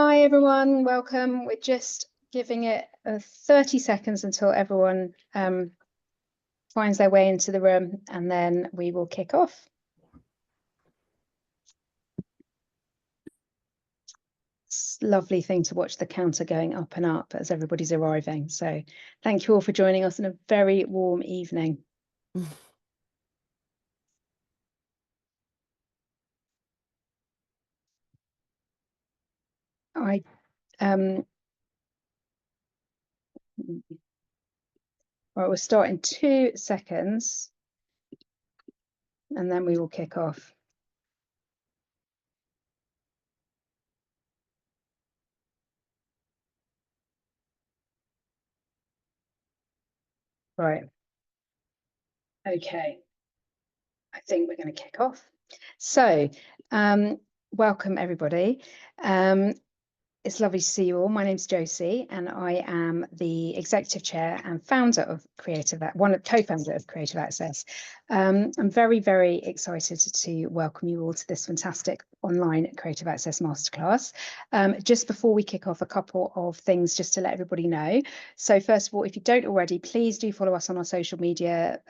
Hi everyone, welcome. We're just giving it 30 seconds until everyone finds their way into the room, and then we will kick off. It's a lovely thing to watch the counter going up and up as everybody's arriving. So thank you all for joining us on a very warm evening. Right, we'll start in 2 seconds and then we will kick off. Right. Okay. I think we're going to kick off. So, welcome everybody. It's lovely to see you all. My name's Josie, and I am the executive chair and founder of co-founder of Creative Access. I'm very, very excited to welcome you all to this fantastic online Creative Access Masterclass. Just before we kick off, a couple of things just to let everybody know. So first of all, if you don't already, please do follow us on our social media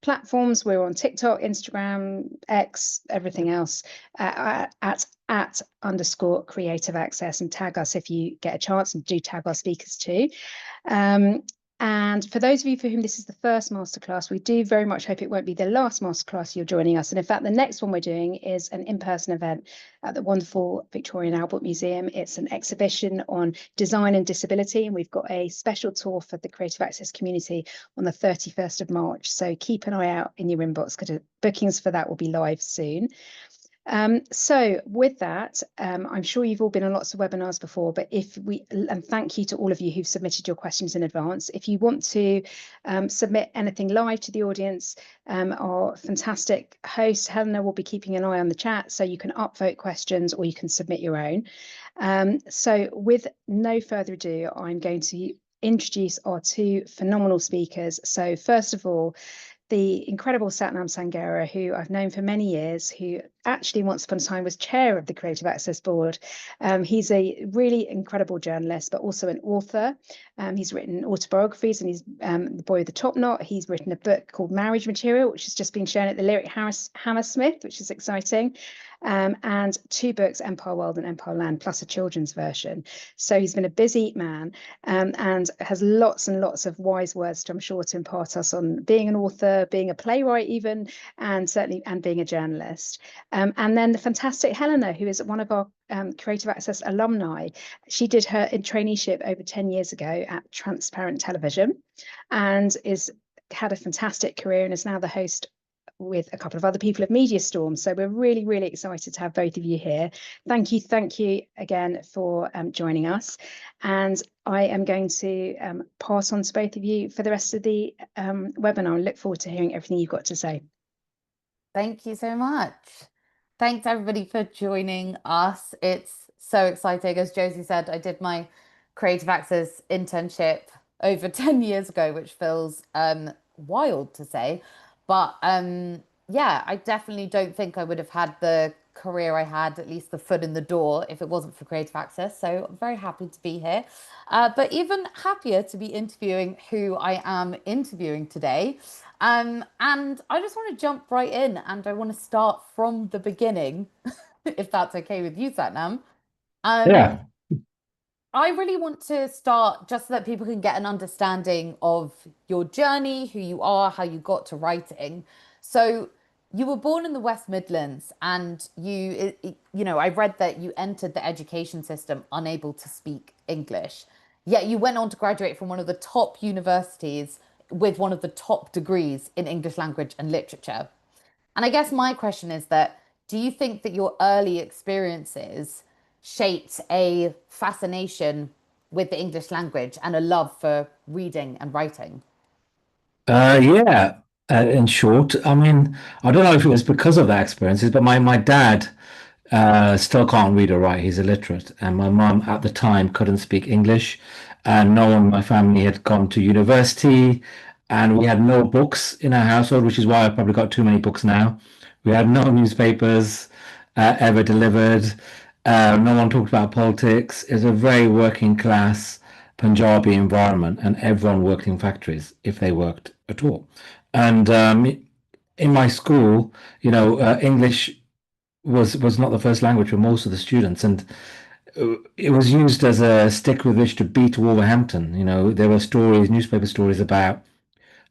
platforms. We're on TikTok, Instagram, X, everything else at _ Creative Access, and tag us if you get a chance, and do tag our speakers too. And for those of you for whom this is the first masterclass, we do very much hope it won't be the last masterclass you're joining us. And in fact, the next one we're doing is an in-person event at the wonderful Victoria and Albert Museum. It's an exhibition on design and disability, and we've got a special tour for the Creative Access community on the 31st of March. So keep an eye out in your inbox, because bookings for that will be live soon. So with that, I'm sure you've all been on lots of webinars before, but and thank you to all of you who've submitted your questions in advance. If you want to submit anything live to the audience, our fantastic host, Helena, will be keeping an eye on the chat, so you can upvote questions or you can submit your own. So with no further ado, I'm going to introduce our two phenomenal speakers. So first of all, the incredible Sathnam Sanghera, who I've known for many years, who actually once upon a time was chair of the Creative Access Board. He's a really incredible journalist, but also an author. He's written autobiographies, and he's the boy with the top knot. He's written a book called Marriage Material, which has just been shown at the Lyric Hammersmith, which is exciting. And 2 books, Empire World and Empire Land, plus a children's version. So he's been a busy man, and has lots and lots of wise words, I'm sure, to impart us on being an author, being a playwright even, and certainly being a journalist. And then the fantastic Helena, who is one of our Creative Access alumni. She did her traineeship over 10 years ago at Transparent Television, and had a fantastic career, and is now the host with a couple of other people of Media Storm. So we're really, really excited to have both of you here. Thank you again for joining us. And I am going to pass on to both of you for the rest of the webinar. I look forward to hearing everything you've got to say. Thank you so much. Thanks everybody for joining us. It's so exciting. As Josie said, I did my Creative Access internship over 10 years ago, which feels wild to say. But yeah, I definitely don't think I would have had the career I had, at least the foot in the door, if it wasn't for Creative Access. So I'm very happy to be here. But even happier to be interviewing who I am interviewing today. And I just want to jump right in, and I want to start from the beginning, if that's okay with you, Satnam. Yeah. I really want to start just so that people can get an understanding of your journey, who you are, how you got to writing. So you were born in the West Midlands, and I read that you entered the education system unable to speak English. Yet you went on to graduate from one of the top universities with one of the top degrees in English language and literature. And I guess my question is that, do you think that your early experiences shaped a fascination with the English language and a love for reading and writing? Yeah. In short, I mean, I don't know if it was because of that experiences, but my dad still can't read or write. He's illiterate, and my mum at the time couldn't speak English, and no one in my family had gone to university, and we had no books in our household, which is why I've probably got too many books now. We had no newspapers ever delivered. No one talked about politics. It was a very working class Punjabi environment, and everyone worked in factories if they worked at all. And in my school, English was not the first language for most of the students, and it was used as a stick with which to beat Wolverhampton. There were stories, newspaper stories about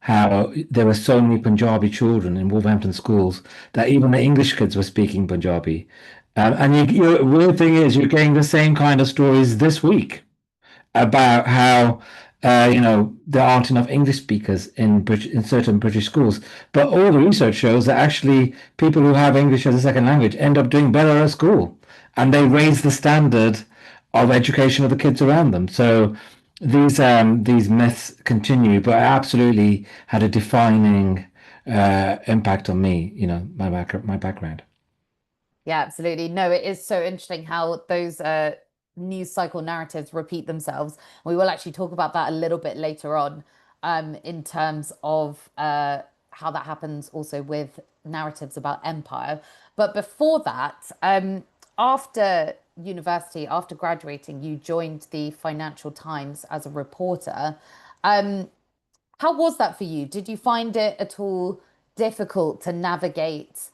how there were so many Punjabi children in Wolverhampton schools that even the English kids were speaking Punjabi. And weird thing is, you're getting the same kind of stories this week about how there aren't enough English speakers in certain British schools. But all the research shows that actually people who have English as a second language end up doing better at school, and they raise the standard of education of the kids around them. So these myths continue, but it absolutely had a defining impact on me. My background. Yeah, absolutely. No, it is so interesting how those news cycle narratives repeat themselves. We will actually talk about that a little bit later on, in terms of how that happens also with narratives about empire. But before that, after university, after graduating, you joined the Financial Times as a reporter. How was that for you? Did you find it at all difficult to navigate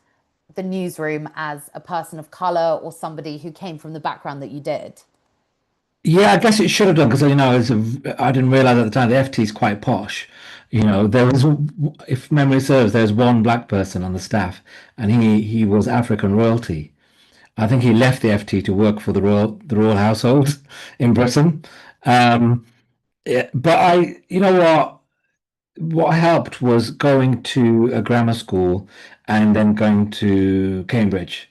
the newsroom as a person of color or somebody who came from the background that you did? Yeah, I guess it should have done because I didn't realize at the time the FT is quite posh. There was, if memory serves, there's one black person on the staff, and he was African royalty. I think he left the FT to work for the royal household in Britain. Yeah, but you know what helped was going to a grammar school and then going to Cambridge.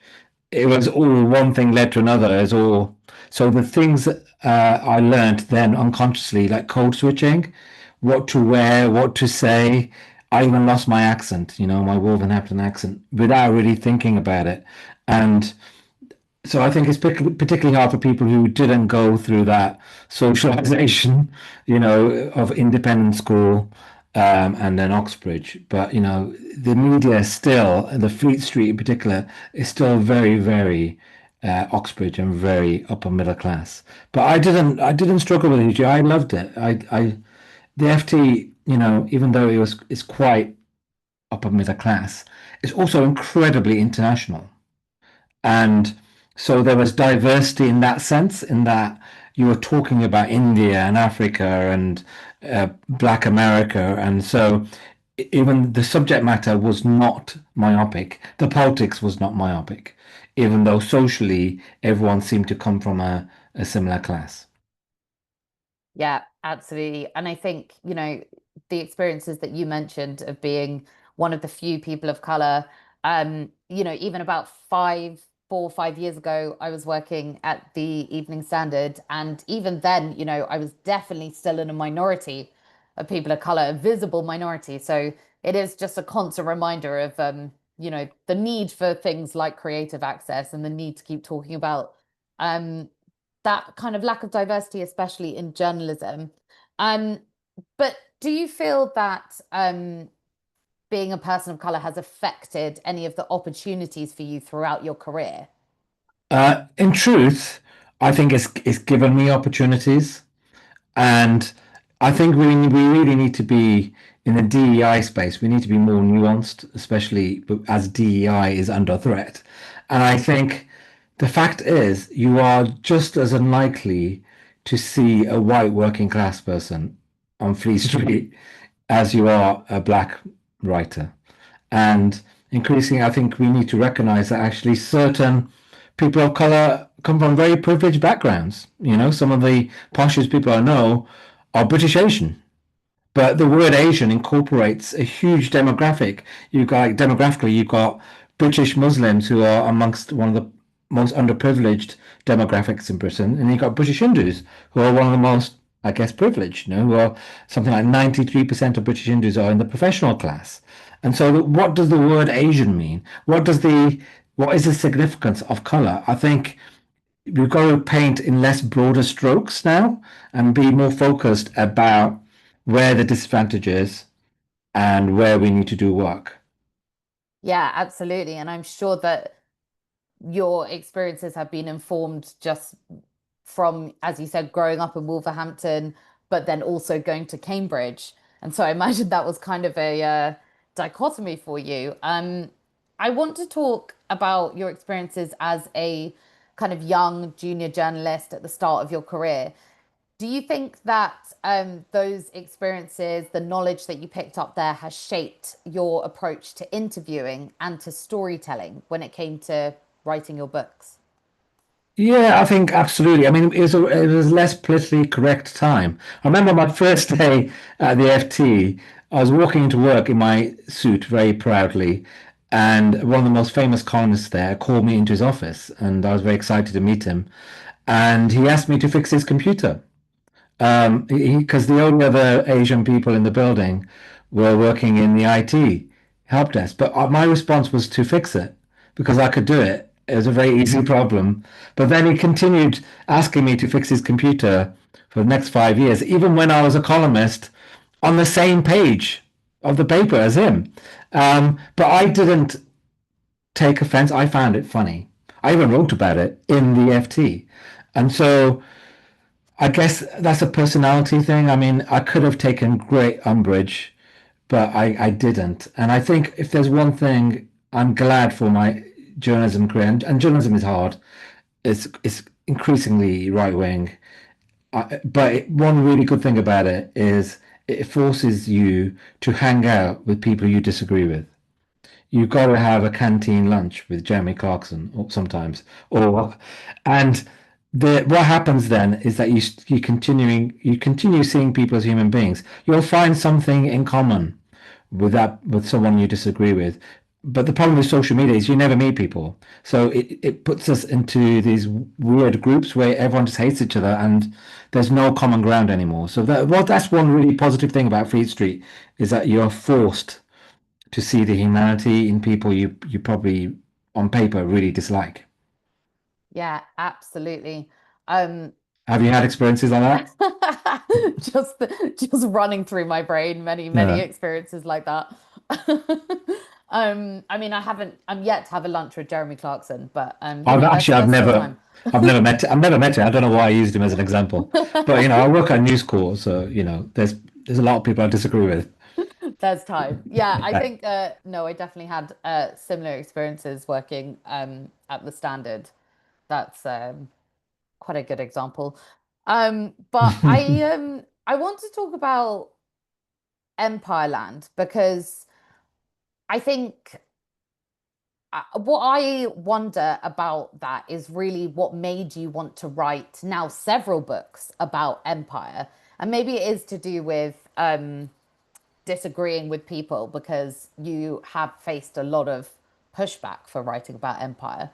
It was all one thing led to another. As all so the things that I learned then unconsciously, like code switching, what to wear, what to say. I even lost my accent, my Wolverhampton accent, without really thinking about it. And so I think it's particularly hard for people who didn't go through that socialization, of independent school, and then Oxbridge. But the media still, the Fleet Street in particular, is still very, very Oxbridge and very upper middle class. But I didn't struggle with it. I loved it. The FT, even though it's quite upper middle class, it's also incredibly international. And so there was diversity in that sense, in that you were talking about India and Africa and Black America. And so even the subject matter was not myopic. The politics was not myopic, even though socially everyone seemed to come from a similar class. Yeah, absolutely. And I think, the experiences that you mentioned of being one of the few people of color, even about 4 or 5 years ago, I was working at the Evening Standard. And even then, I was definitely still in a minority of people of color, a visible minority. So it is just a constant reminder of, the need for things like creative access and the need to keep talking about um, that kind of lack of diversity, especially in journalism. Um, but do you feel that being a person of color has affected any of the opportunities for you throughout your career? In truth, I think it's given me opportunities. And I think we really need to be in the DEI space. We need to be more nuanced, especially as DEI is under threat. And I think the fact is, you are just as unlikely to see a white working class person on Fleet Street as you are a black writer. And increasingly, I think we need to recognize that actually certain people of color come from very privileged backgrounds. Some of the poshest people I know are British Asian, but the word Asian incorporates a huge demographic. Demographically, you've got British Muslims who are amongst one of the most underprivileged demographics in Britain, and you've got British Hindus who are one of the most, I guess, privileged. Who are something like 93% of British Hindus are in the professional class. And so, what does the word Asian mean? What is the significance of color? I think we've got to paint in less broader strokes now and be more focused about where the disadvantage is and where we need to do work. Yeah, absolutely. And I'm sure that your experiences have been informed just from, as you said, growing up in Wolverhampton, but then also going to Cambridge. And so I imagine that was kind of a dichotomy for you. I want to talk about your experiences as a kind of young junior journalist at the start of your career. Do you think that those experiences, the knowledge that you picked up there, has shaped your approach to interviewing and to storytelling when it came to writing your books? Yeah, I think absolutely. I mean, it was less politically correct time. I remember my first day at the FT. I was walking into work in my suit very proudly, and one of the most famous columnists there called me into his office, and I was very excited to meet him. And he asked me to fix his computer. Because the only other Asian people in the building were working in the IT help desk. But my response was to fix it because I could do it. It was a very easy problem. But then he continued asking me to fix his computer for the next 5 years, even when I was a columnist on the same page of the paper as him. But I didn't take offense. I found it funny. I even wrote about it in the FT. And so I guess that's a personality thing. I mean, I could have taken great umbrage, but I didn't. And I think if there's one thing I'm glad for my journalism career, and journalism is hard, it's increasingly right wing. But one really good thing about it is it forces you to hang out with people you disagree with. You've got to have a canteen lunch with Jeremy Clarkson or sometimes, or and what happens then is that you continue seeing people as human beings. You'll find something in common with someone you disagree with. But the problem with social media is you never meet people. So it puts us into these weird groups where everyone just hates each other and there's no common ground anymore. So that's one really positive thing about Fleet Street is that you're forced to see the humanity in people you probably on paper really dislike. Yeah, absolutely. Um, Have you had experiences like that? just just running through my brain, many Yeah. experiences like that. I mean, I'm yet to have a lunch with Jeremy Clarkson, but I've there's still never time. I've never met him. I don't know why I used him as an example. But I work at News Corps, so there's a lot of people I disagree with. There's time. Yeah, I Yeah. think no, I definitely had similar experiences working at the Standard. That's quite a good example. But I want to talk about Empire Land because I think what I wonder about that is really what made you want to write now several books about Empire. And maybe it is to do with disagreeing with people because you have faced a lot of pushback for writing about Empire.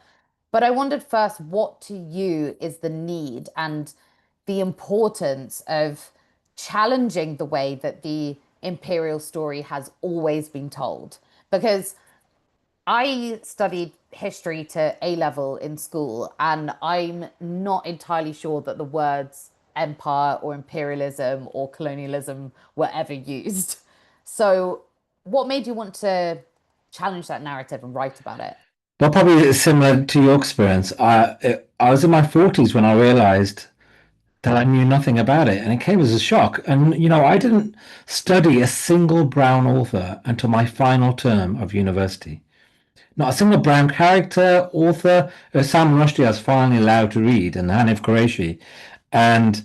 But I wondered first, what to you is the need and the importance of challenging the way that the imperial story has always been told? Because I studied history to A level in school, and I'm not entirely sure that the words empire or imperialism or colonialism were ever used. So, what made you want to challenge that narrative and write about it? Well, probably similar to your experience. I was in my 40s when I realized that I knew nothing about it, and it came as a shock. And I didn't study a single brown author until my final term of university. Not a single brown character, author. Sam Rushdie I was finally allowed to read, and Hanif Qureshi. And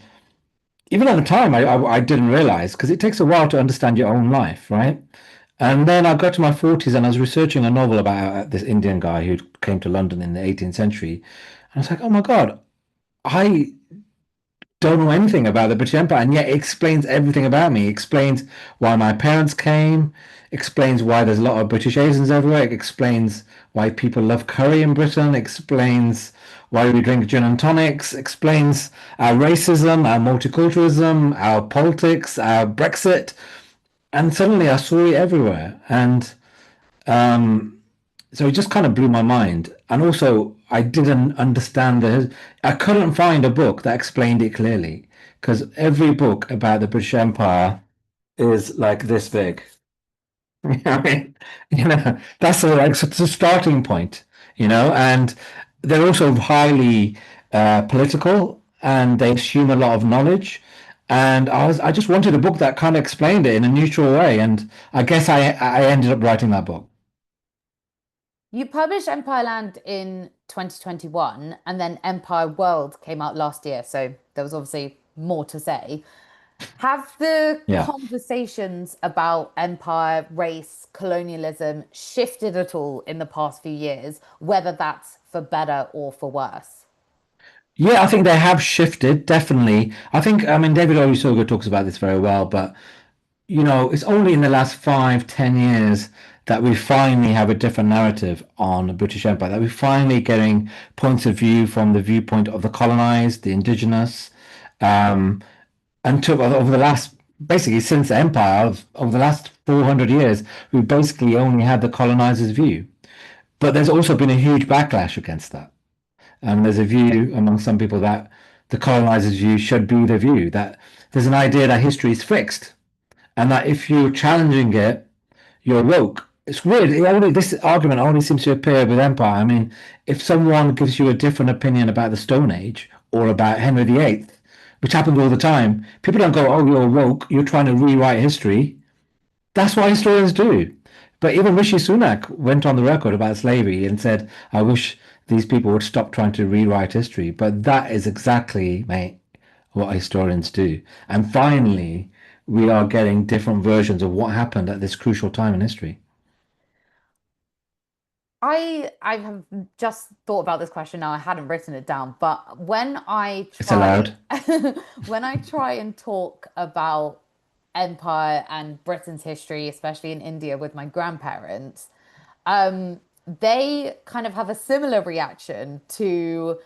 even at the time, I didn't realize because it takes a while to understand your own life, right? And then I got to my 40s and I was researching a novel about this Indian guy who came to London in the 18th century. And I was like, oh my God, I don't know anything about the British Empire, and yet it explains everything about me. It explains why my parents came, explains why there's a lot of British Asians everywhere, it explains why people love curry in Britain, explains why we drink gin and tonics, explains our racism, our multiculturalism, our politics, our Brexit. And suddenly I saw it everywhere. And so it just kind of blew my mind. And also, I didn't understand I couldn't find a book that explained it clearly because every book about the British Empire is like this big. I mean, that's it's a starting point, and they're also highly political, and they assume a lot of knowledge. And I just wanted a book that kind of explained it in a neutral way, and I guess I ended up writing that book. You published Empire Land in 2021, and then Empire World came out last year. So there was obviously more to say. Have the Yeah. conversations about empire, race, colonialism shifted at all in the past few years, whether that's for better or for worse? Yeah, I think they have shifted, definitely. I mean, David Olusoga talks about this very well, but it's only in the last 5, 10 years that we finally have a different narrative on the British Empire, that we're finally getting points of view from the viewpoint of the colonized, the indigenous, um, over the last, basically since the empire, over the last 400 years, we've basically only had the colonizers' view. But there's also been a huge backlash against that. And there's a view among some people that the colonizers' view should be the view, that there's an idea that history is fixed and that if you're challenging it, you're woke. It's weird. This argument only seems to appear with empire. I mean, if someone gives you a different opinion about the Stone Age or about Henry VIII, which happens all the time, people don't go, "Oh, you're woke. You're trying to rewrite history." That's what historians do. But even Rishi Sunak went on the record about slavery and said, "I wish these people would stop trying to rewrite history." But that is exactly, mate, what historians do. And finally, we are getting different versions of what happened at this crucial time in history. I have just thought about this question now. I hadn't written it down, but when I It's try allowed. when I try and talk about empire and Britain's history, especially in India with my grandparents, they kind of have a similar reaction to,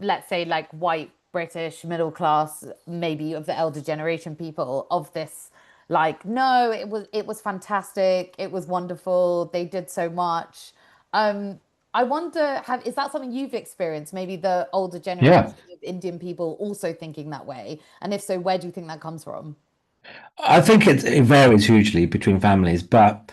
let's say, like white British middle class, maybe of the elder generation people of this. Like, no, it was fantastic. It was wonderful. They did so much. Um, I wonder, is that something you've experienced? Maybe the older generation Yeah. of Indian people also thinking that way, and if so, where do you think that comes from? I think it varies hugely between families, but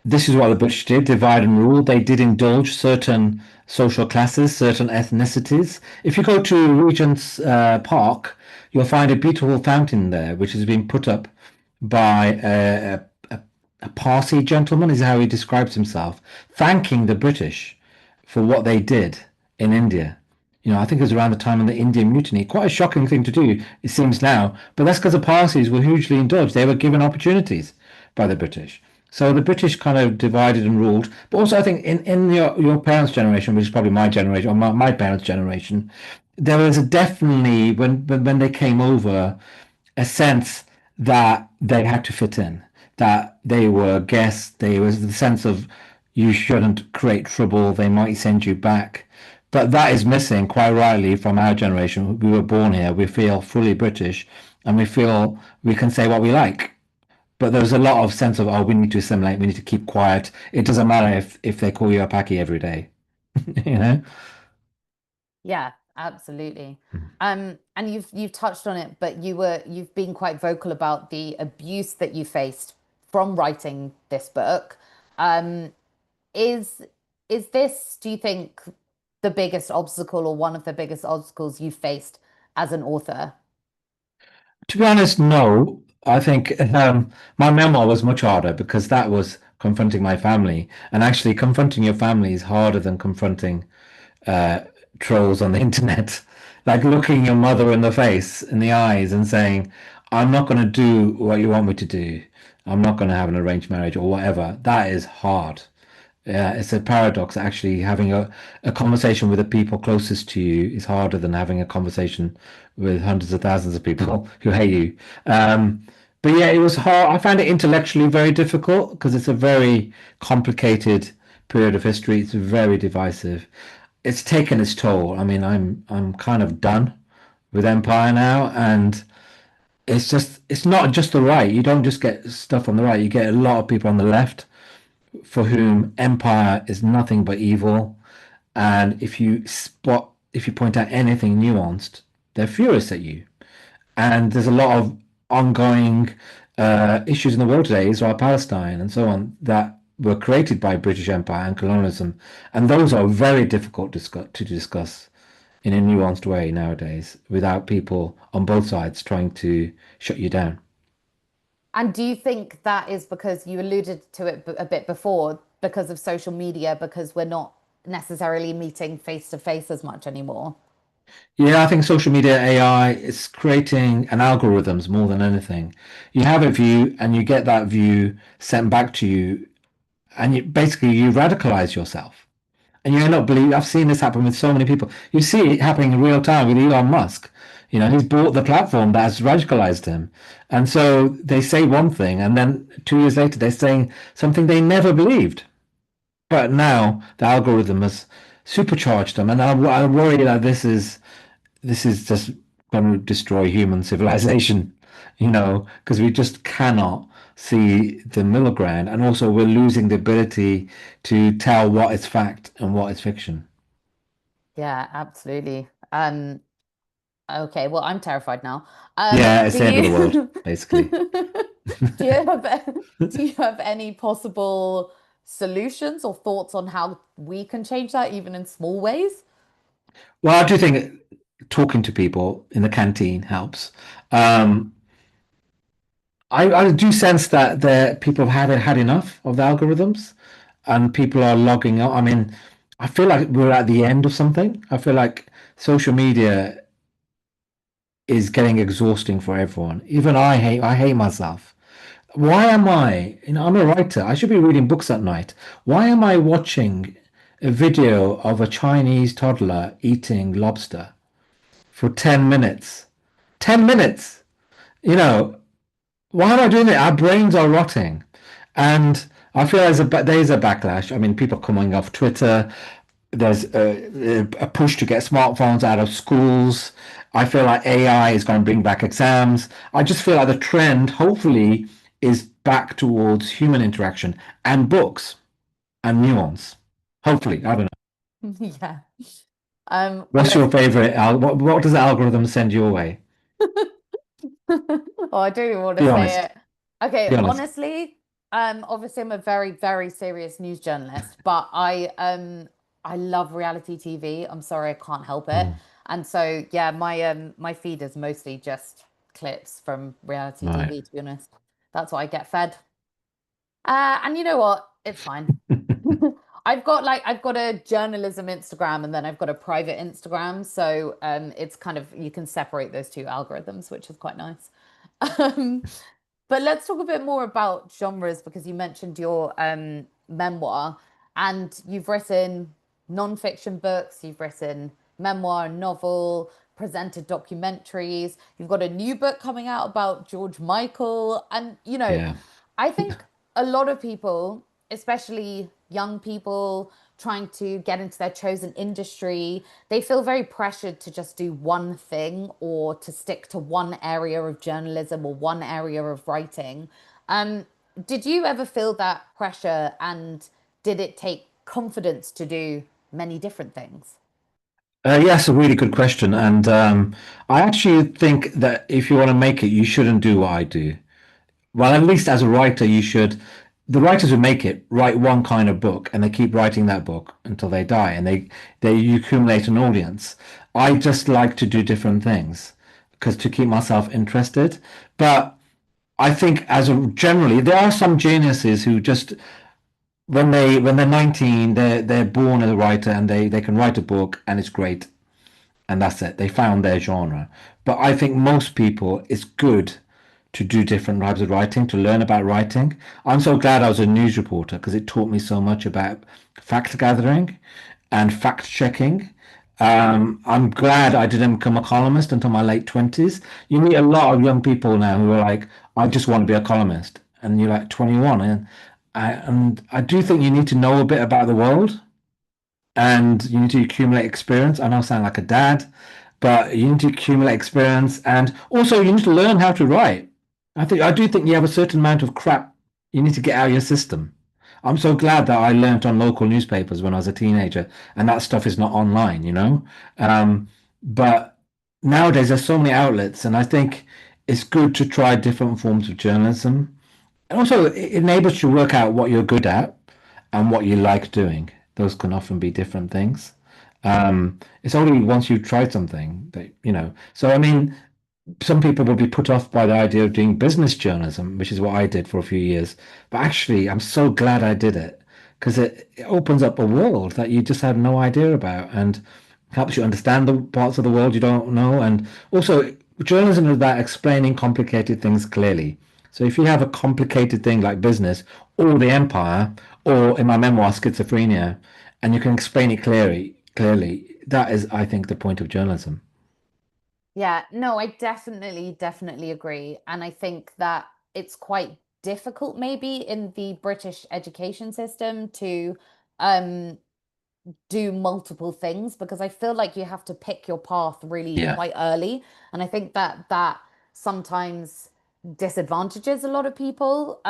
this is what the British did, divide and rule. They did indulge certain social classes, certain ethnicities. If you go to Regent's Park, you'll find a beautiful fountain there, which has been put up by a Parsi gentleman, is how he describes himself, thanking the British for what they did in India. I think it was around the time of the Indian Mutiny. Quite a shocking thing to do, it seems now, but that's because the Parsis were hugely indulged. They were given opportunities by the British. So the British kind of divided and ruled. But also, I think in your parents' generation, which is probably my generation or my parents' generation, there was definitely when they came over a sense that they had to fit in, that they were guests. There was the sense of you shouldn't create trouble. They might send you back. But that is missing quite rightly from our generation. We were born here. We feel fully British, and we feel we can say what we like. But there's a lot of sense of, oh, we need to assimilate, we need to keep quiet. It doesn't matter if they call you a Paki every day, you know? Yeah, absolutely. And you've touched on it, but you've been quite vocal about the abuse that you faced from writing this book. Um, is is this, do you think, the biggest obstacle or one of the biggest obstacles you faced as an author? To be honest, no. I think my memoir was much harder because that was confronting my family. And actually, confronting your family is harder than confronting uh, trolls on the internet. Like looking your mother in the face, in the eyes, and saying, "I'm not going to do what you want me to do. I'm not going to have an arranged marriage or whatever." That is hard. Yeah, it's a paradox. Actually, having a conversation with the people closest to you is harder than having a conversation with hundreds of thousands of people who hate you. Um, but yeah, it was hard. I found it intellectually very difficult because it's a very complicated period of history. It's very divisive. It's taken its toll. I mean, I'm kind of done with Empire now, and it's not just the right. You don't just get stuff on the right. You get a lot of people on the left for whom empire is nothing but evil. And if you point out anything nuanced, they're furious at you. And there's a lot of ongoing issues in the world today, Israel, Palestine, and so on, that were created by British Empire and colonialism, and those are very difficult to discuss in a nuanced way nowadays without people on both sides trying to shut you down. And do you think that is because you alluded to it a bit before, because of social media, because we're not necessarily meeting face to face as much anymore? Yeah, I think social media AI is creating an algorithms more than anything. You have a view and you get that view sent back to you, and basically you radicalize yourself. And you end up believing, I've seen this happen with so many people. You see it happening in real time with Elon Musk. He's bought the platform that has radicalized him. And so they say one thing, and then 2 years later, they're saying something they never believed. But now the algorithm has supercharged them. And I worry that this is just going to destroy human civilization, because we just cannot see the middle ground. And also, we're losing the ability to tell what is fact and what is fiction. Yeah, absolutely. Okay, well, I'm terrified now. Yeah, it's Do the end of the you world, basically. do you have any possible solutions or thoughts on how we can change that, even in small ways? Well, I do think talking to people in the canteen helps. I do sense that people have had enough of the algorithms, and people are logging out. I mean, I feel like we're at the end of something. I feel like social media is getting exhausting for everyone. Even I hate myself. Why am I, I'm a writer. I should be reading books at night. Why am I watching a video of a Chinese toddler eating lobster for 10 minutes? 10 minutes! You know, why am I doing it? Our brains are rotting. And I feel there's a backlash. I mean, people coming off Twitter. There's a push to get smartphones out of schools. I feel like AI is going to bring back exams. I just feel like the trend, hopefully, is back towards human interaction and books and nuance. Hopefully, I don't know. Yeah. What's your favorite? What does the algorithm send your way? Oh, I don't even want to Be say honest. it. Okay, Be honest. honestly, obviously I'm a very, very serious news journalist, but I love reality TV. I'm sorry, I can't help it. Mm, And so yeah, my feed is mostly just clips from reality right. TV, to be honest. That's what I get fed. And you know what? It's fine. I've got a journalism Instagram, and then I've got a private Instagram. So it's kind of, you can separate those two algorithms, which is quite nice. Um, but let's talk a bit more about genres, because you mentioned your memoir, and you've written non-fiction books, you've written memoir and novel, presented documentaries, you've got a new book coming out about George Michael. And, Yeah. I think a lot of people, especially young people trying to get into their chosen industry, they feel very pressured to just do one thing or to stick to one area of journalism or one area of writing. Um, did you ever feel that pressure, and did it take confidence to do many different things? Yes, a really good question. And I actually think that if you want to make it, you shouldn't do what I do. Well, at least as a writer, you should. The writers who make it write one kind of book, and they keep writing that book until they die, and they accumulate an audience. I just like to do different things because to keep myself interested. But I think generally, there are some geniuses who just when they're 19, they're born as a writer, and they can write a book and it's great, and that's it. They found their genre. But I think most people, it's good to do different types of writing, to learn about writing. I'm so glad I was a news reporter because it taught me so much about fact gathering and fact checking. I'm glad I didn't become a columnist until my late 20s. You meet a lot of young people now who are like, I just want to be a columnist. And you're like 21. And I do think you need to know a bit about the world, and you need to accumulate experience. I know I sound like a dad, but you need to accumulate experience, and also you need to learn how to write. I do think you have a certain amount of crap you need to get out of your system. I'm so glad that I learned on local newspapers when I was a teenager, and that stuff is not online. But nowadays there's so many outlets, and I think it's good to try different forms of journalism. And also, it enables you to work out what you're good at and what you like doing. Those can often be different things. It's only once you've tried something that, So, I mean, some people will be put off by the idea of doing business journalism, which is what I did for a few years. But actually, I'm so glad I did it because it opens up a world that you just had no idea about and helps you understand the parts of the world you don't know. And also, journalism is about explaining complicated things clearly. So if you have a complicated thing like business or the empire, or in my memoir, schizophrenia, and you can explain it clearly, that is, I think, the point of journalism. Yeah, no, I definitely agree. And I think that it's quite difficult maybe in the British education system to um do multiple things because I feel like you have to pick your path really Yeah. quite early. And I think that that sometimes disadvantages a lot of people.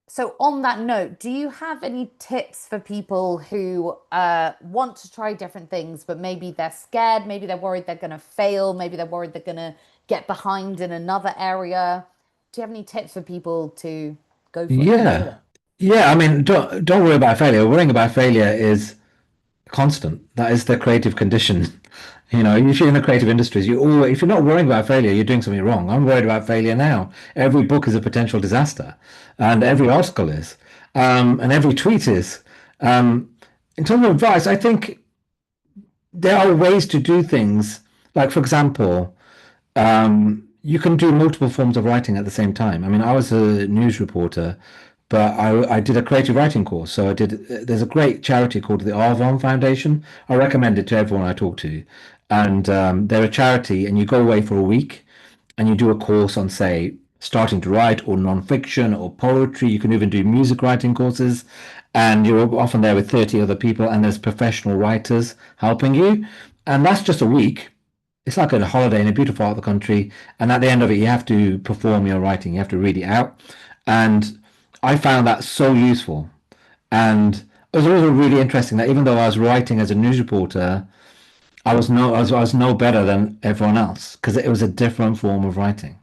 So on that note, do you have any tips for people who want to try different things, but maybe they're scared, maybe they're worried they're going to fail, maybe they're worried they're going to get behind in another area? Do you have any tips for people to go for it, go with Yeah. it? Yeah, I mean, don't worry about failure. Worrying about failure is constant. That is the creative condition. If you're in the creative industries, if you're not worrying about failure, you're doing something wrong. I'm worried about failure now. Every book is a potential disaster, and every article is, and every tweet is. Um, in terms of advice, I think there are ways to do things. Like, for example, you can do multiple forms of writing at the same time. I mean, I was a news reporter, but I did a creative writing course. So there's a great charity called the Arvon Foundation. I recommend it to everyone I talk to. And they're a charity, and you go away for a week and you do a course on, say, starting to write or nonfiction or poetry. You can even do music writing courses. And you're often there with 30 other people, and there's professional writers helping you. And that's just a week. It's like a holiday in a beautiful part of the country. And at the end of it, you have to perform your writing. You have to read it out. And I found that so useful. And it was also really interesting that even though I was writing as a news reporter, I was no better than everyone else because it was a different form of writing.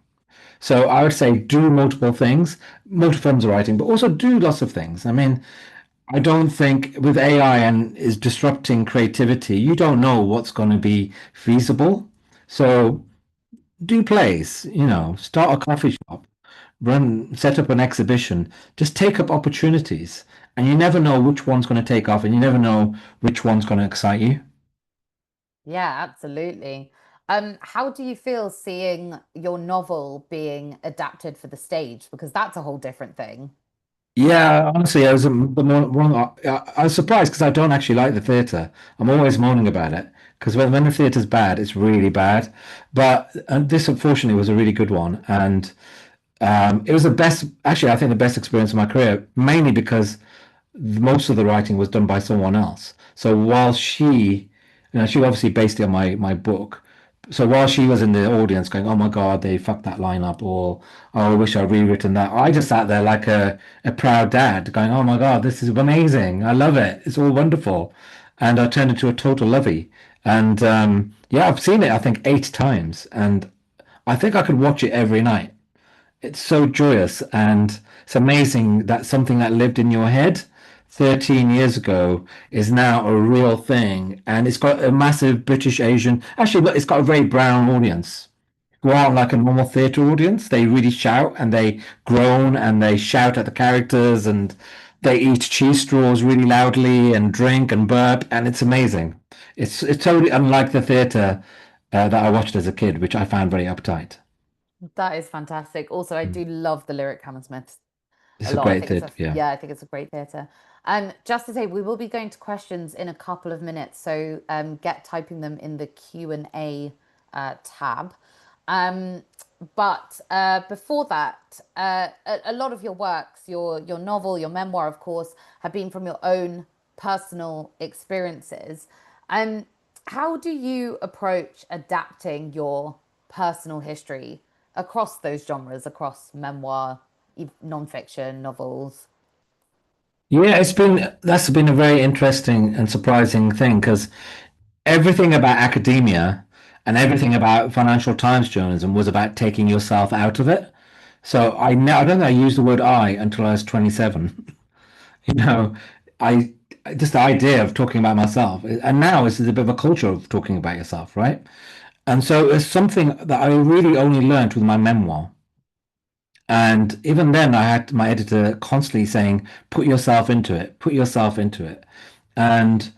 So I would say do multiple things, multiple forms of writing, but also do lots of things. I mean, I don't think with AI and is disrupting creativity, you don't know what's going to be feasible. So do plays, start a coffee shop, set up an exhibition, just take up opportunities. And you never know which one's going to take off, and you never know which one's going to excite you. Yeah, absolutely. How do you feel seeing your novel being adapted for the stage? Because that's a whole different thing. Yeah, honestly, I was I was surprised because I don't actually like the theatre. I'm always moaning about it because when the theatre's bad, it's really bad. But this, unfortunately, was a really good one, and it was the best. Actually, I think the best experience of my career, mainly because most of the writing was done by someone else. So while she obviously based it on my book. So while she was in the audience going, "Oh my God, they fucked that line up," or "Oh, I wish I'd rewritten that," I just sat there like a proud dad going, "Oh my God, this is amazing! I love it. It's all wonderful," and I turned into a total lovey. And yeah, I've seen it I think 8 times, and I think I could watch it every night. It's so joyous, and it's amazing that something that lived in your head 13 years ago is now a real thing. And it's got a massive British Asian, actually, but it's got a very brown audience who aren't like a normal theatre audience. They really shout and they groan and they shout at the characters and they eat cheese straws really loudly and drink and burp. And it's amazing. It's totally unlike the theatre that I watched as a kid, which I found very uptight. That is fantastic. Also, I do love the lyric Hammersmiths a It's a lot. I great think it's theatre, a yeah. yeah, I think it's a great theatre. Just to say, we will be going to questions in a couple of minutes, so get typing them in the Q&A tab. Um, but before that, a lot of your works, your novel, your memoir, of course, have been from your own personal experiences. Um, how do you approach adapting your personal history across those genres, across memoir, nonfiction, novels? Yeah, that's been a very interesting and surprising thing because everything about academia and everything about Financial Times journalism was about taking yourself out of it. So I don't think I used the word I until I was 27. You know, I just the idea of talking about myself, and now it's a bit of a culture of talking about yourself, right? And so it's something that I really only learned with my memoir. And even then, I had my editor constantly saying, put yourself into it, put yourself into it. And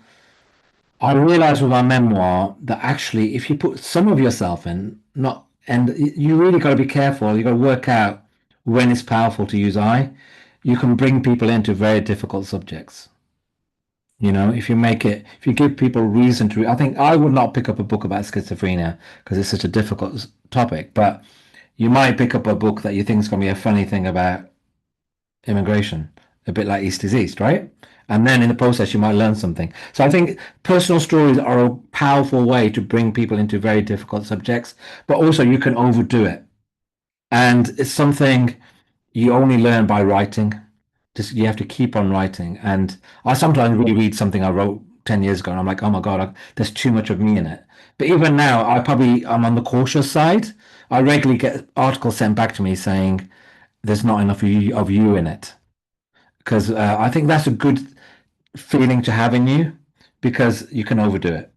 I realized with my memoir that actually, if you put some of yourself in, not, and you really got to be careful, you got to work out when it's powerful to use I. You can bring people into very difficult subjects. You know, if you give people reason to, I think I would not pick up a book about schizophrenia because it's such a difficult topic, but you might pick up a book that you think is going to be a funny thing about immigration, a bit like East is East, right? And then in the process, you might learn something. So I think personal stories are a powerful way to bring people into very difficult subjects, but also you can overdo it. And it's something you only learn by writing. Just you have to keep on writing. And I sometimes reread something I wrote 10 years ago and I'm like, oh my God, there's too much of me in it. But even now, I'm on the cautious side. I regularly get articles sent back to me saying there's not enough of you in it. Because I think that's a good feeling to have in you because you can overdo it.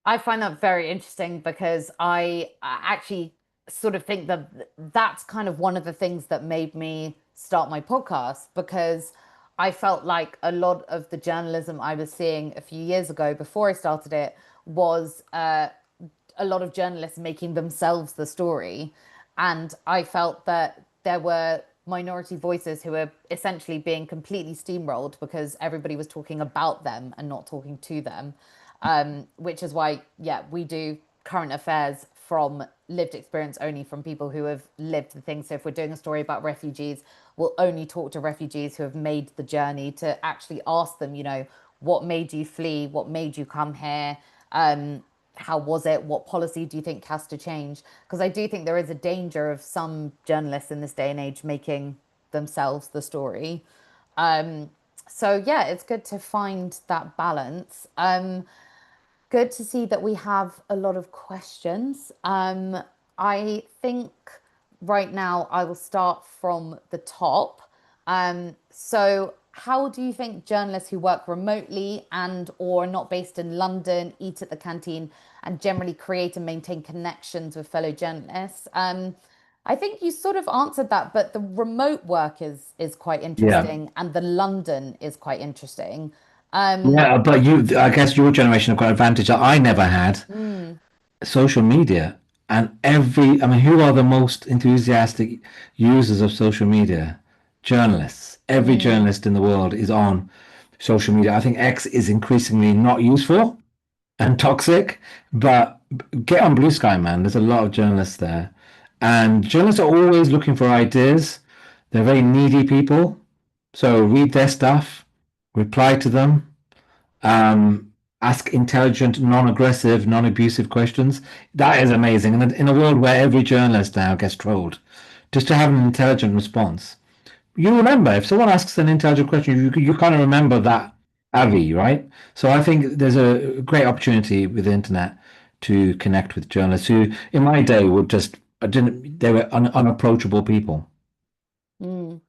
I find that very interesting because I actually sort of think that that's kind of one of the things that made me start my podcast, because I felt like a lot of the journalism I was seeing a few years ago before I started it was a lot of journalists making themselves the story. And I felt that there were minority voices who were essentially being completely steamrolled because everybody was talking about them and not talking to them. Which is why, yeah, we do current affairs from lived experience only, from people who have lived the things. So if we're doing a story about refugees, we'll only talk to refugees who have made the journey, to actually ask them, what made you flee? What made you come here? How was it? What policy do you think has to change? Because I do think there is a danger of some journalists in this day and age making themselves the story. Um, so yeah, it's good to find that balance. Good to see that we have a lot of questions. I think right now I will start from the top. So how do you think journalists who work remotely and or not based in London eat at the canteen and generally create and maintain connections with fellow journalists? I think you sort of answered that, but the remote work is quite Yeah. interesting and the London is quite interesting. Yeah, but I guess your generation have got an advantage that I never had. Mm, Social media. And I mean, who are the most enthusiastic users of social media? Journalists. Every mm. journalist in the world is on social media. I think X is increasingly not useful and toxic, but get on Blue Sky, man. There's a lot of journalists there. And journalists are always looking for ideas. They're very needy people. So read their stuff, reply to them, um, ask intelligent, non-aggressive, non-abusive questions. That is amazing. And in a world where every journalist now gets trolled, just to have an intelligent response. You remember, if someone asks an intelligent question, you kind of remember that Avi, right? So I think there's a great opportunity with the internet to connect with journalists who, in my day, would just I didn't they were unapproachable people. Mm.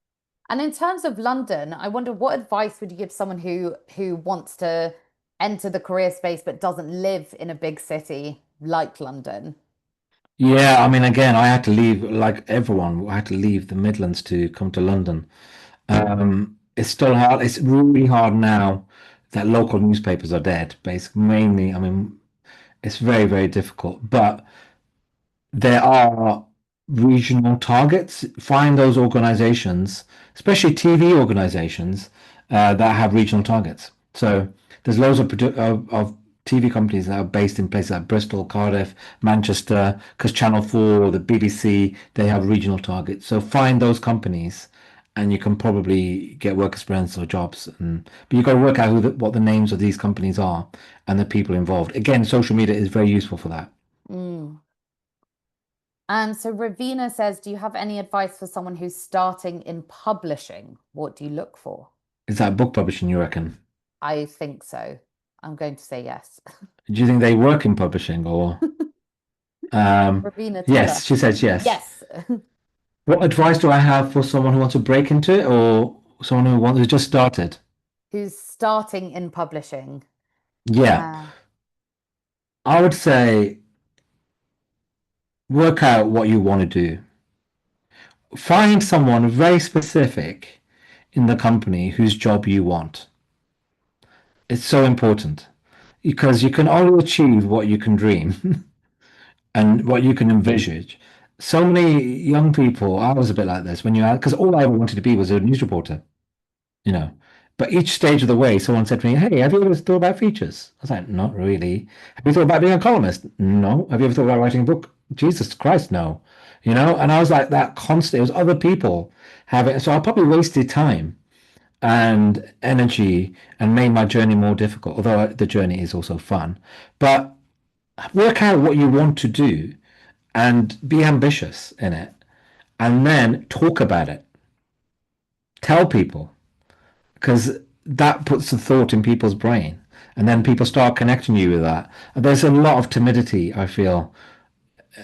And in terms of London, I wonder what advice would you give someone who wants to enter the career space but doesn't live in a big city like London? Yeah, I mean, again, I had to leave, like everyone, I had to leave the Midlands to come to London. It's still hard. It's really hard now that local newspapers are dead, basically, mainly. I mean, it's very, very difficult. But there are regional targets. Find those organizations, especially TV organizations, that have regional targets. So there's loads of TV companies that are based in places like Bristol, Cardiff, Manchester, because Channel 4, the BBC, they have regional targets. So find those companies and you can probably get work experience or jobs. But you've got to work out what the names of these companies are and the people involved. Again, social media is very useful for that. Mm. So Ravina says, do you have any advice for someone who's starting in publishing? What do you look for? Is that book publishing, you reckon? I think so. I'm going to say yes. Do you think they work in publishing or Ravina, tell yes, us. she says yes. Yes. What advice do I have for someone who wants to break into it or Someone who just started. Who's starting in publishing? Yeah, I would say work out what you want to do. Find someone very specific in the company whose job you want. It's so important because you can only achieve what you can dream and what you can envisage. So many young people, I was a bit like this when because all I ever wanted to be was a news reporter, you know. But each stage of the way, someone said to me, "Hey, have you ever thought about features?" I was like, "Not really." "Have you thought about being a columnist?" "No." "Have you ever thought about writing a book?" "Jesus Christ, no." And I was like that constant. It was other people having, so I probably wasted time and energy and made my journey more difficult, although the journey is also fun. But work out what you want to do and be ambitious in it, and then talk about it. Tell people, because that puts the thought in people's brain, and then people start connecting you with that. And there's a lot of timidity, I feel,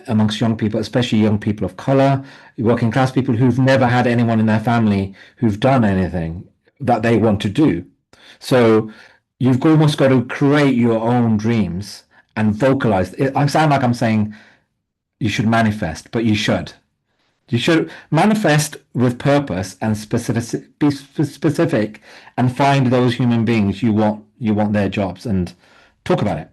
amongst young people, especially young people of color, working class people who've never had anyone in their family who've done anything that they want to do. So you've almost got to create your own dreams and vocalize it. I sound like I'm saying you should manifest, but you should. You should manifest with purpose and specific, be specific, and find those human beings you want their jobs and talk about it.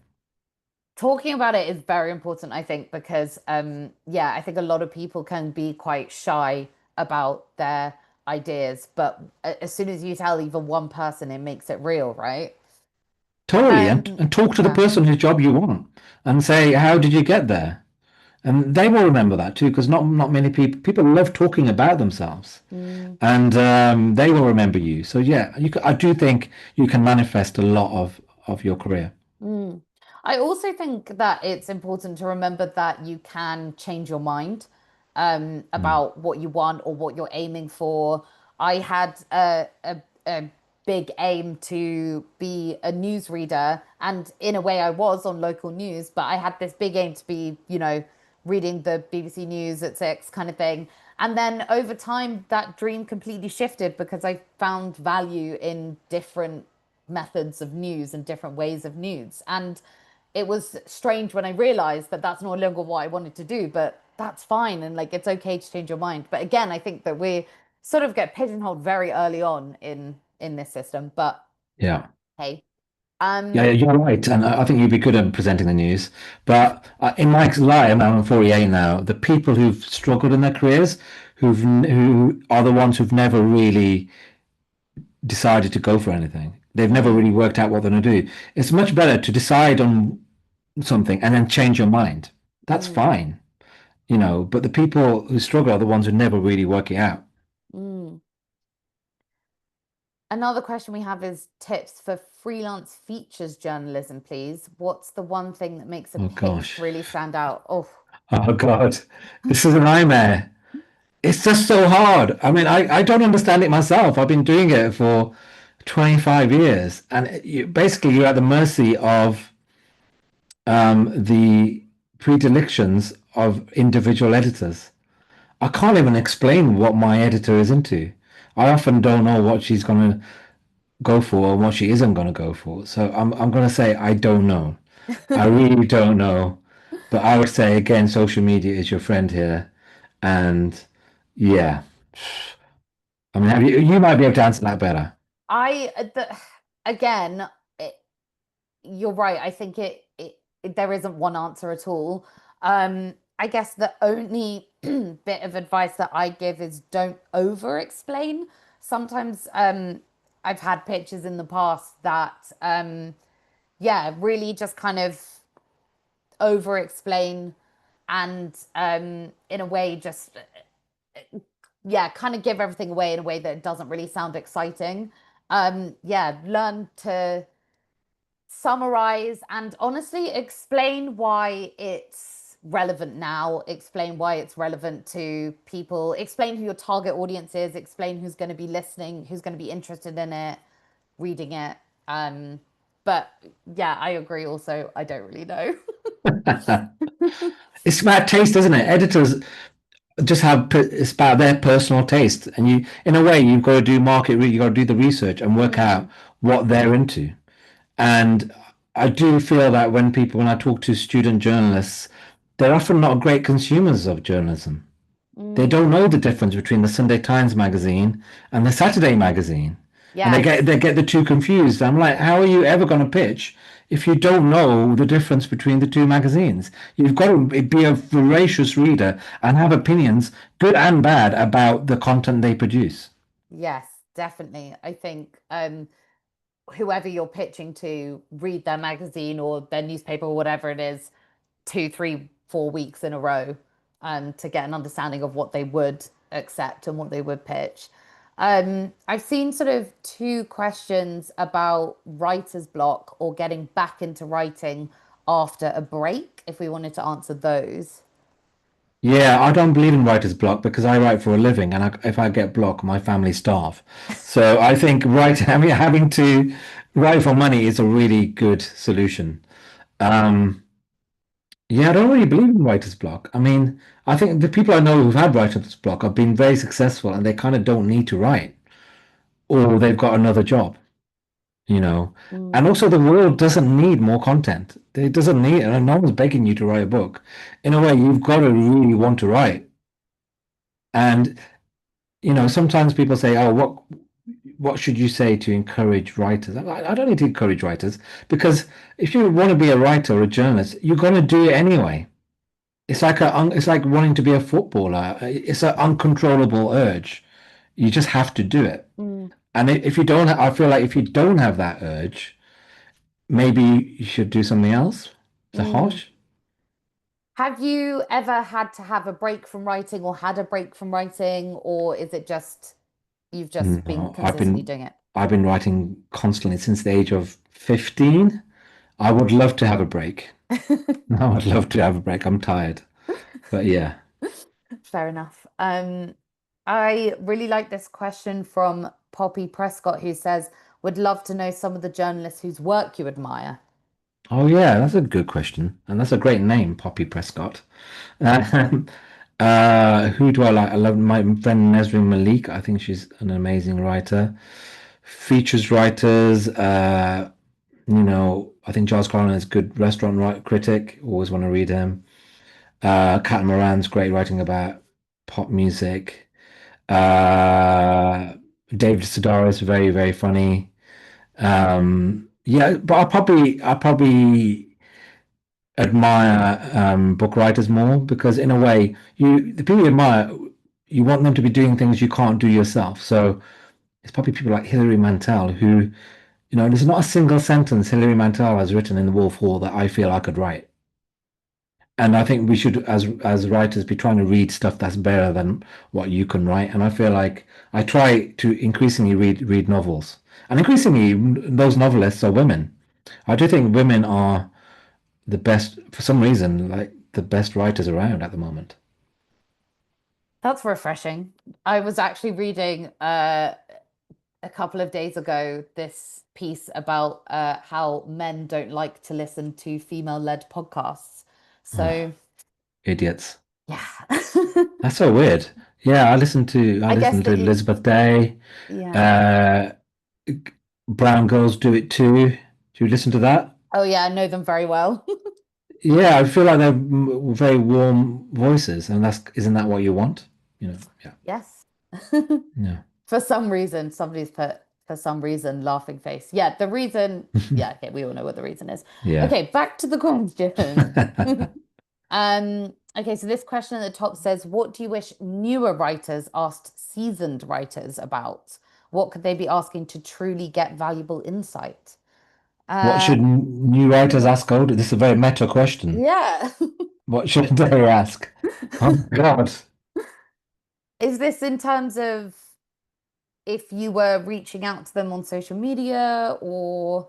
Talking about it is very important, I think, because I think a lot of people can be quite shy about their ideas, but as soon as you tell even one person, it makes it real, right? Totally, and talk to the Yeah. person whose job you want and say, how did you get there? And they will remember that too, because not many people love talking about themselves, Mm. and they will remember you. So yeah, I do think you can manifest a lot of your career. Mm. I also think that it's important to remember that you can change your mind Mm. about what you want or what you're aiming for. I had a big aim to be a newsreader, and in a way, I was on local news, but I had this big aim to be, reading the BBC News at 6 kind of thing. And then over time, that dream completely shifted because I found value in different methods of news and different ways of news. And it was strange when I realized that that's no longer what I wanted to do, but that's fine. And like, it's okay to change your mind. But again, I think that we sort of get pigeonholed very early on in this system. But Yeah. hey, Yeah, you're right, and I think you'd be good at presenting the news. But in my life, I'm 48 now. The people who've struggled in their careers, who are the ones who've never really decided to go for anything. They've never really worked out what they're going to do. It's much better to decide on something and then change your mind. That's mm, fine, But the people who struggle are the ones who never really work it out. mm. Another question we have is tips for freelance features journalism, please. What's the one thing that makes a Oh pitch gosh. really stand out? Oh, Oh God. This is a nightmare. It's just so hard. I mean, I don't understand it myself. I've been doing it for 25 years, and basically you're at the mercy of the predilections of individual editors. I can't even explain what my editor is into. I often don't know what she's going to go for and what she isn't going to go for. So I'm going to say I don't know. I really don't know. But I would say again, social media is your friend here, and yeah. I mean, you might be able to answer that better. I again, it, you're right. I think there isn't one answer at all. I guess the only bit of advice that I give is don't over explain. Sometimes I've had pitches in the past that really just kind of over explain and in a way just kind of give everything away in a way that doesn't really sound exciting. Learn to summarize and honestly explain why it's relevant now, explain why it's relevant to people, explain who your target audience is, explain who's going to be listening, who's going to be interested in it, reading it. But yeah, I agree also, I don't really know. It's about taste, isn't it? Editors, just have it's about their personal taste, and you, in a way, you've got to do you got to do the research and work out what they're into. And I do feel that when I talk to student journalists, they're often not great consumers of journalism. They don't know the difference between the Sunday Times magazine and the Saturday magazine. And Yes. they get the two confused. I'm like, how are you ever going to pitch if you don't know the difference between the two magazines? You've got to be a voracious reader and have opinions, good and bad, about the content they produce. Yes, definitely. I think whoever you're pitching to, read their magazine or their newspaper or whatever it is 2, 3, 4 weeks in a row to get an understanding of what they would accept and what they would pitch. I've seen sort of two questions about writer's block or getting back into writing after a break, if we wanted to answer those. Yeah, I don't believe in writer's block because I write for a living, and if I get blocked, my family starve. So I think having to write for money is a really good solution. Um, yeah, I don't really believe in writer's block. I mean, I think the people I know who've had writer's block have been very successful, and they kind of don't need to write, or they've got another job, you know. And also, the world doesn't need more content. It doesn't need, and no one's begging you to write a book. In a way, you've got to really want to write. And sometimes people say, "Oh, what should you say to encourage writers?" I don't need to encourage writers because if you want to be a writer or a journalist, you're going to do it anyway. It's like wanting to be a footballer. It's an uncontrollable urge. You just have to do it. And if you don't, I feel like if you don't have that urge, maybe you should do something else. Is that harsh? Have you ever had to have a break from writing or had a break from writing, or is it just you've just been No, consistently doing it? I've been writing constantly since the age of 15. I would love to have a break. I would love to have a break. I'm tired. But yeah. Fair enough. I really like this question from Poppy Prescott, who says, would love to know some of the journalists whose work you admire. Oh yeah, that's a good question. And that's a great name, Poppy Prescott. Um, who do I like? I love my friend Nesrin Malik. I think she's an amazing writer. Features writers, I think Giles Carlin is a good critic. Always want to read him. Catamaran's great writing about pop music. Uh, David Sedaris is very, very funny. Yeah, but I probably admire book writers more because in a way, the people you admire, you want them to be doing things you can't do yourself. So it's probably people like Hilary Mantel who, there's not a single sentence Hilary Mantel has written in The Wolf Hall that I feel I could write. And I think we should, as writers, be trying to read stuff that's better than what you can write. And I feel like I try to increasingly read novels, and increasingly those novelists are women. I do think women are the best, for some reason, like the best writers around at the moment. That's refreshing. I was actually reading a couple of days ago this piece about how men don't like to listen to female-led podcasts. So, Idiots. yeah. That's so weird. Yeah, I listen to Elizabeth Day. Yeah. Brown Girls Do It Too. Do you listen to that? Oh yeah, I know them very well. Yeah, I feel like they're very warm voices, and isn't that what you want? Yeah. Yes. Yeah. For some reason, somebody's put for some reason laughing face. Yeah, the reason, yeah, okay, we all know what the reason is. Yeah. Okay, back to the question. Okay, so this question at the top says, what do you wish newer writers asked seasoned writers about? What could they be asking to truly get valuable insight? What should new writers ask older? This is a very meta question. Yeah. What should they ask? Oh God. Is this in terms of if you were reaching out to them on social media or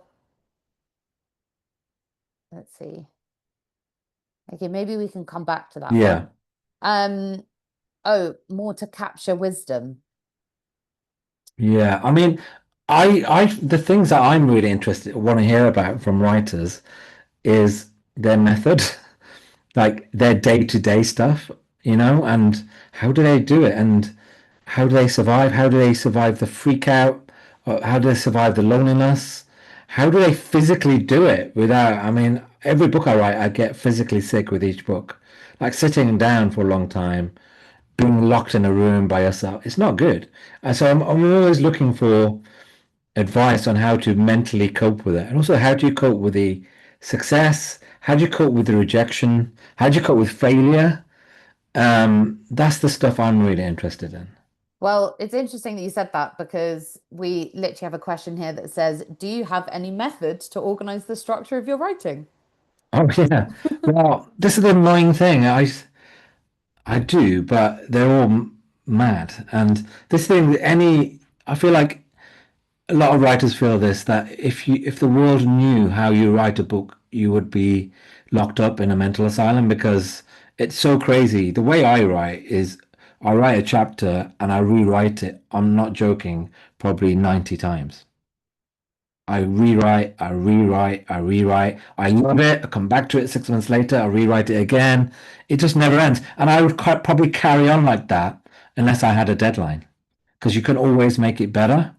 let's see. Okay, maybe we can come back to that Yeah. one. Oh, more to capture wisdom. Yeah. I mean, the things that I'm really want to hear about from writers is their method, like their day-to-day stuff. and how do they do it? And how do they survive? How do they survive the freak out? How do they survive the loneliness? How do they physically do it without, I mean, every book I write, I get physically sick with each book. Like sitting down for a long time, being locked in a room by yourself. It's not good. And so I'm always looking for advice on how to mentally cope with it. And also, how do you cope with the success? How do you cope with the rejection? How do you cope with failure? That's the stuff I'm really interested in. Well, it's interesting that you said that because we literally have a question here that says, do you have any methods to organize the structure of your writing? Oh yeah. Well, this is the annoying thing. I do, but they're all mad. And this thing, I feel like a lot of writers feel this, that if the world knew how you write a book, you would be locked up in a mental asylum because it's so crazy. The way I write is I write a chapter and I rewrite it. I'm not joking, probably 90 times. I rewrite, I rewrite, I rewrite. I love it. I come back to it 6 months later. I rewrite it again. It just never ends. And I would probably carry on like that unless I had a deadline, because you can always make it better.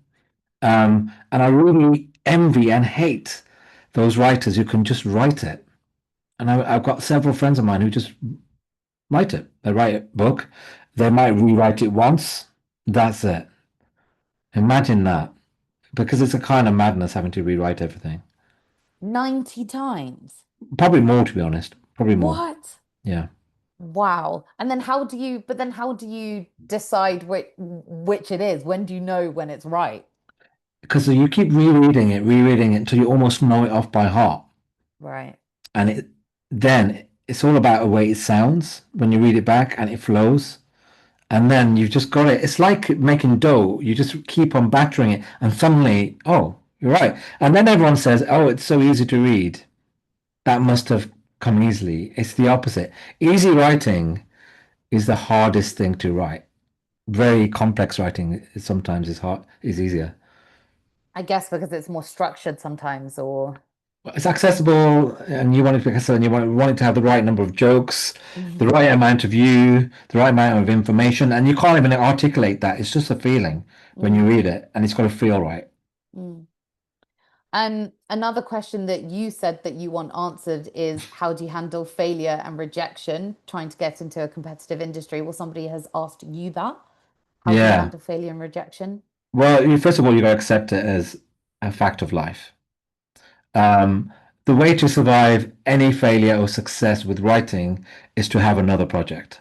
And I really envy and hate those writers who can just write it. And I've got several friends of mine who just write it. They write a book. They might rewrite it once. That's it. Imagine that. Because it's a kind of madness having to rewrite everything. 90 times. Probably more, to be honest. Probably more. What? Yeah. Wow. And then how do you decide which it is? When do you know when it's right? Because you keep rereading it until you almost know it off by heart. Right. And then it's all about the way it sounds when you read it back and it flows. And then you've just got it. It's like making dough. You just keep on battering it, and suddenly, oh, you're right. And then everyone says, oh, it's so easy to read. That must have come easily. It's the opposite. Easy writing is the hardest thing to write. Very complex writing sometimes is easier. I guess because it's more structured sometimes, or It's accessible, and you want it to be accessible, and you want it to have the right number of jokes, the right amount of the right amount of information, and you can't even articulate that. It's just a feeling when you read it, and it's got to feel right. Mm. And another question that you said that you want answered is, how do you handle failure and rejection trying to get into a competitive industry? Well, somebody has asked you that. How do you Yeah. handle failure and rejection? Well, first of all, you got to accept it as a fact of life. The way to survive any failure or success with writing is to have another project.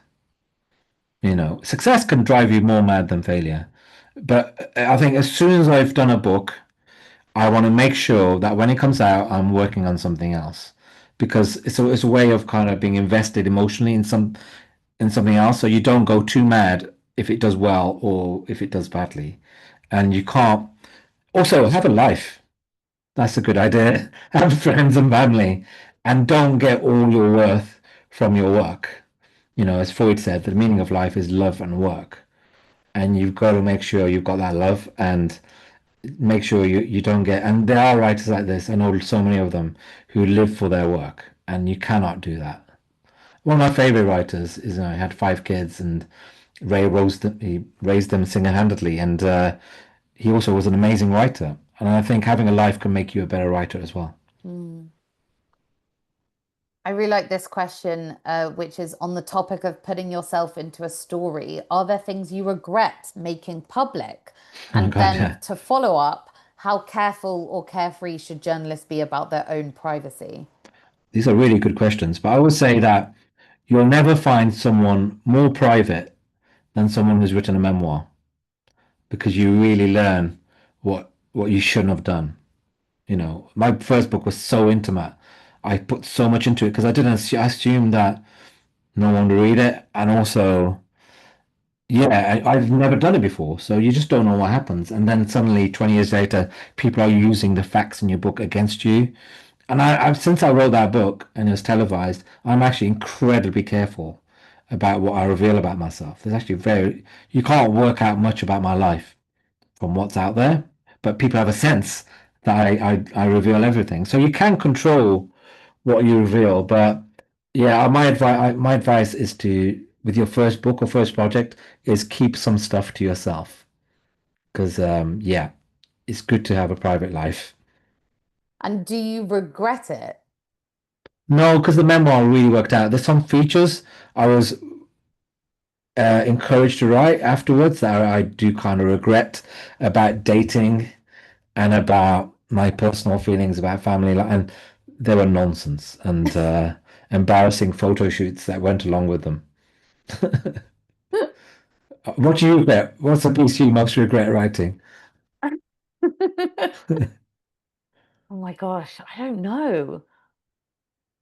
Success can drive you more mad than failure. But I think as soon as I've done a book, I want to make sure that when it comes out, I'm working on something else, because it's a way of kind of being invested emotionally in something else, so you don't go too mad if it does well or if it does badly, and you can't. Also, have a life. That's a good idea. Have friends and family, and don't get all your worth from your work. As Freud said, the meaning of life is love and work, and you've got to make sure you've got that love and make sure you don't get, and there are writers like this, I know so many of them, who live for their work, and you cannot do that. One of my favorite writers is, he had 5 kids, and he raised them single-handedly, and he also was an amazing writer, and I think having a life can make you a better writer as well. I really like this question, which is on the topic of putting yourself into a story. Are there things you regret making public? And then yeah. to follow up, how careful or carefree should journalists be about their own privacy? These are really good questions, but I would say that you'll never find someone more private than someone who's written a memoir, because you really learn what you shouldn't have done. My first book was so intimate. I put so much into it because I didn't assume that no one would read it, and also, yeah, I've never done it before, so you just don't know what happens. And then suddenly, 20 years later, people are using the facts in your book against you. And I've since I wrote that book and it was televised, I'm actually incredibly careful about what I reveal about myself. There's actually you can't work out much about my life from what's out there, but people have a sense that I reveal everything. So you can control what you reveal, but yeah, my advice is to with your first book or first project is keep some stuff to yourself. Because, yeah, it's good to have a private life. And do you regret it? No, because the memoir really worked out. There's some features I was encouraged to write afterwards that I do kind of regret about dating and about my personal feelings about family. And they were nonsense and embarrassing photo shoots that went along with them. What do you regret? What's the piece you most regret writing? Oh my gosh, I don't know.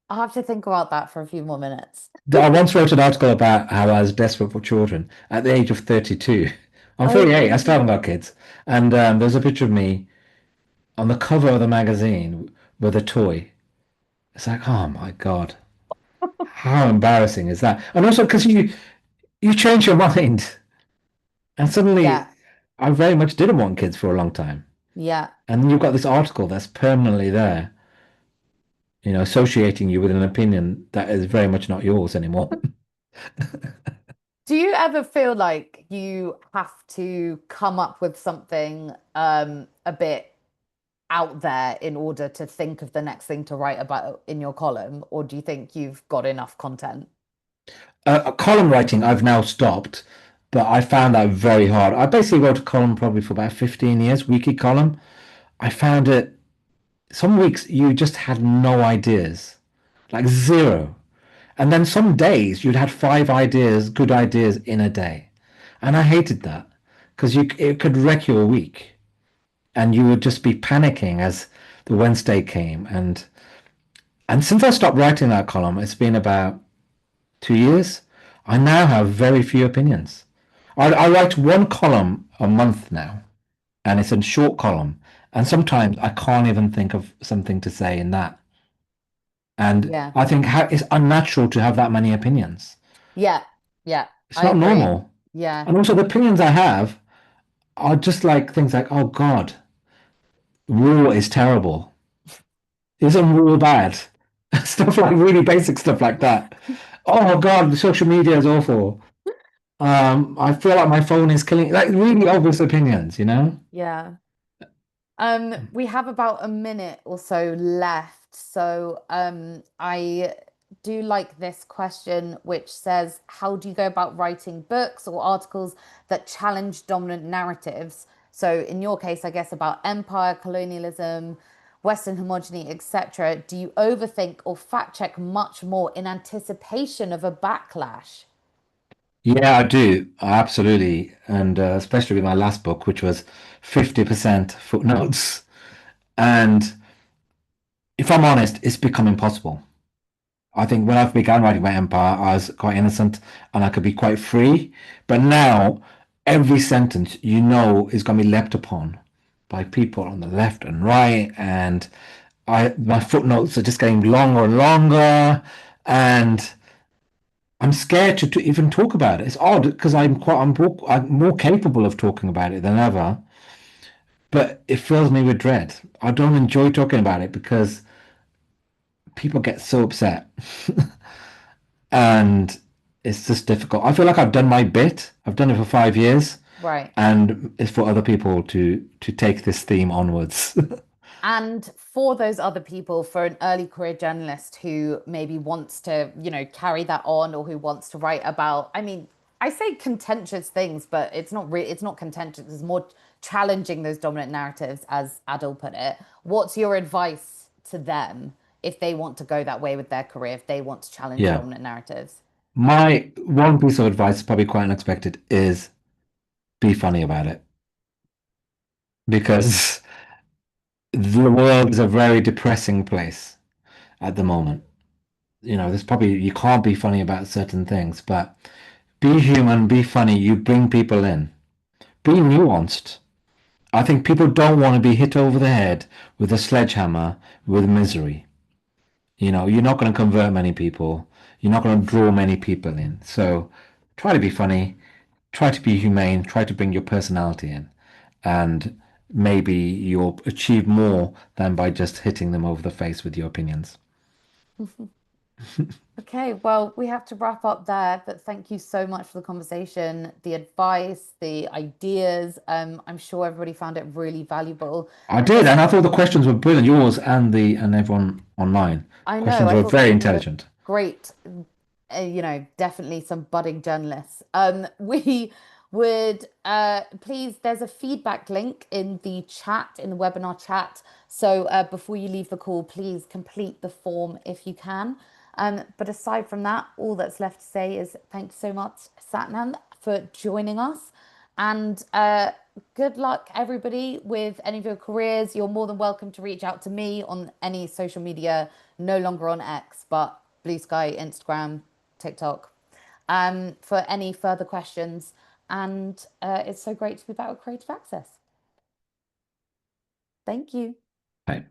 I'll have to think about that for a few more minutes. I once wrote an article about how I was desperate for children at the age of 32. I'm Oh, 38, I still haven't got kids. And there's a picture of me on the cover of the magazine with a toy. It's like, oh my God, how embarrassing is that? And also because you change your mind. And yeah, suddenly I very much didn't want kids for a long time. yeah. And you've got this article that's permanently there, associating you with an opinion that is very much not yours anymore. Do you ever feel like you have to come up with something a bit out there in order to think of the next thing to write about in your column, or do you think you've got enough content? Column writing, I've now stopped, but I found that very hard. I basically wrote a column probably for about 15 years, weekly column. I found it, some weeks you just had no ideas, like zero. And then some days you'd had 5 ideas, good ideas in a day. And I hated that because it could wreck your week and you would just be panicking as the Wednesday came. And since I stopped writing that column, it's been about 2 years. I now have very few opinions. I write one column a month now, and it's a short column. And sometimes I can't even think of something to say in that. And Yeah. I think it's unnatural to have that many opinions. Yeah. Yeah. It's I not agree. normal. Yeah. And also the opinions I have are just like things like, oh God, war is terrible. Isn't war bad? Stuff like really basic stuff like that. Oh God, social media is awful. I feel like my phone is killing, like really obvious opinions. Yeah. We have about a minute or so left. So I do like this question, which says, how do you go about writing books or articles that challenge dominant narratives? So in your case, I guess about empire, colonialism, Western homogeny, etc. Do you overthink or fact check much more in anticipation of a backlash? Yeah, I do. Absolutely. And especially with my last book, which was 50% footnotes. And if I'm honest, it's become impossible. I think when I began writing about empire, I was quite innocent and I could be quite free. But now, every sentence is going to be leapt upon by people on the left and right. And my footnotes are just getting longer and longer. And I'm scared to even talk about it. It's odd because I'm more capable of talking about it than ever, but it fills me with dread. I don't enjoy talking about it because people get so upset, and it's just difficult. I feel like I've done my bit. I've done it for 5 years, Right. and it's for other people to take this theme onwards. And for those other people, for an early career journalist who maybe wants to, carry that on or who wants to write about, I mean, I say contentious things, but it's not contentious. It's more challenging those dominant narratives, as Adil put it. What's your advice to them if they want to go that way with their career, if they want to challenge Yeah. dominant narratives? My one piece of advice, probably quite unexpected, is be funny about it because the world is a very depressing place at the moment. There's probably you can't be funny about certain things, but be human, be funny. You bring people in. Be nuanced. I think people don't want to be hit over the head with a sledgehammer with misery. You're not going to convert many people. You're not going to draw many people in. So try to be funny, try to be humane, try to bring your personality in. And maybe you'll achieve more than by just hitting them over the face with your opinions. Okay, well, we have to wrap up there, but thank you so much for the conversation, the advice, the ideas. I'm sure everybody found it really valuable. I did, and I thought the questions were brilliant. Yours and everyone online. I know, Questions I were thought some very of them were intelligent. great, definitely some budding journalists. We would please, there's a feedback link in the chat, in the webinar chat. So before you leave the call, please complete the form if you can. But aside from that, all that's left to say is thanks so much, Sathnam, for joining us. And good luck, everybody, with any of your careers. You're more than welcome to reach out to me on any social media, no longer on X, but Blue Sky, Instagram, TikTok, for any further questions. And it's so great to be back with Creative Access. Thank you. Right.